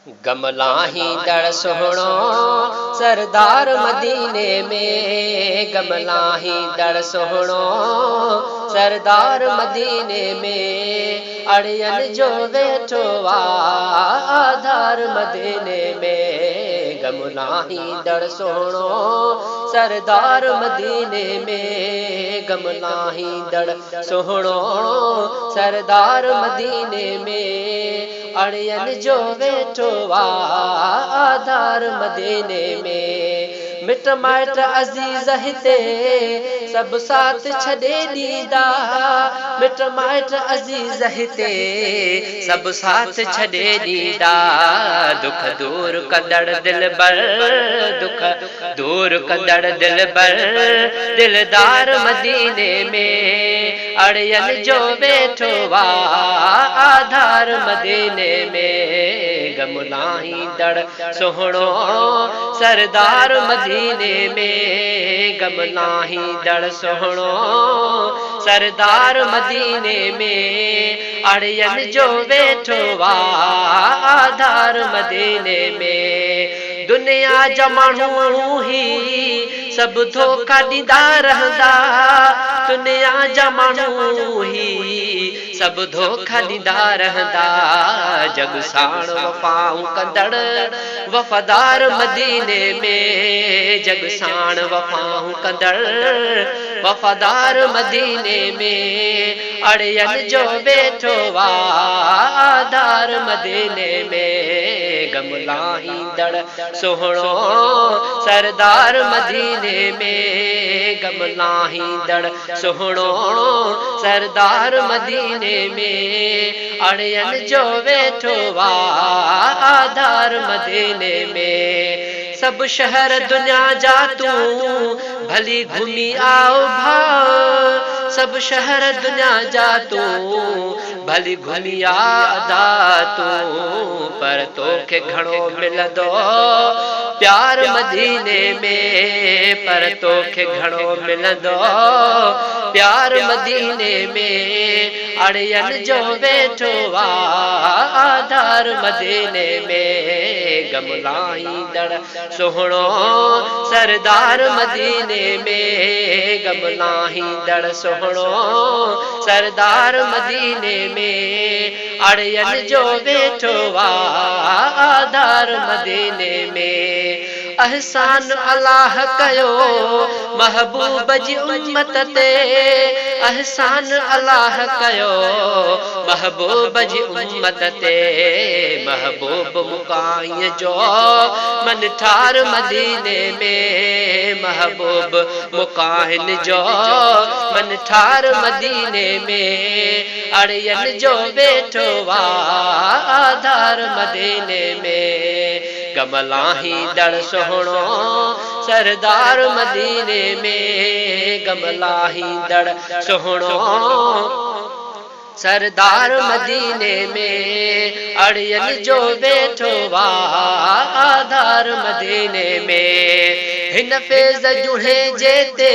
गमलाही दड़ सोहणो सरदार मदीने में, गमलाही दड़ सोहणो सरदार मदीने में, अड़ियन जो वेठो आधार मदीने में। गमलाही दड़ सोहणो सरदार मदीने में, गमलाही दड़ सोहणो सरदार मदीने में, अड़ियन जो वेठो आधार मदीने में। मिट माइट अज़ीज़ हिते सब साथ छॾे ॾींदा, मिट माइट अज़ीज़ हिते सब साथ छॾे ॾींदा, दुख दूर कंदड़ दिलबर, दुख दूर कंदड़ दिलबर, दिलदार मदीने में, अड़ियन जो वेठो आधार मदीने में। गमलाही दड़ सोहणो सरदार मदीने में, गमलाही दड़ सोहणो सरदार मदीने में, अड़ियन जो वेठो आधार मदीने में। दुनिया जा माण्हू ही सब धोखा ॾींदा रहंदा, दुनिया जा माण्हू ही सब धोखा ॾींदा रहंदा, जग साण वफ़ाऊं कंदड़ वफ़ादार मदीने में, जग साण वफ़ाऊं कंदड़ वफ़ादार मदीने में, अड़ियन जो वेठो आधार मदीने में। गमलाही दड़ सोहणो सरदार मदीने में, गमलाही दड़ सोहणो सरदार मदीने में, अड़ियन जो वेठो आधार मदीने में। सब शहर दुनिया जा तूं भली घुमी आओ भाउ, सब शहर दुनिया जा तूं भली घुमी आदा तूं, पर तोखे घणो मिलंदो प्यार मदीने में, पर तोखे घणो मिलंदो प्यार मदीने में, अड़ियन जो वेठो आधार मदीने में। गमलाही दड़ सोहणो सरदार मदीने में, गमलाही दड़ सोहणो सरदार मदीने में, अड़ियन जो वेठो आधार मदीने में। अहसान अल्लाह कयो महबूब जी उम्मत ते, अहसान अल्लाह कयो महबूब जी उम्मत ते, महबूब मुकाई जो मन ठार मदीने में, महबूब मुकाइन जो मन ठार मदीने में, अड़ियन जो वेठो आधार मदीने में। गमलाही दड़ सोहणो सरदार मदीने में, गमलाही दड़ सोहणो सरदार मदीने में, अड़ियन जो वेठो आधार मदीने में। हिन फैज़ जुड़े जेते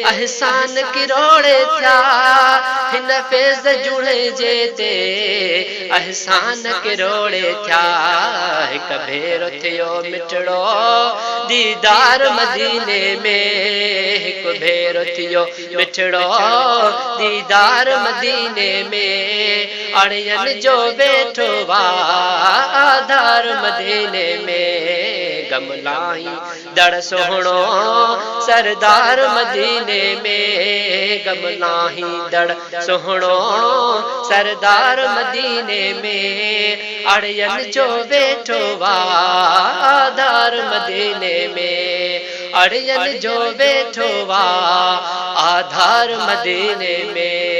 अहसान किरोड़े थिया, हिन फैज़ जुड़े जेते अहसान किरोड़े थिया, हिक भेरो थियो मिठड़ो दीदार मदीने में, हिक भेरो थियो मिठड़ो दीदार मदीने में, अड़ियन जो वेठो आधार मदीने में। गमलाही दड़ सोहणो सरदार मदीने में, गमलाही दड़ सोहणो सरदार मदीने में, अड़ियन जो वेठो आधार मदीने में, अड़ियन जो वेठो आधार मदीने में।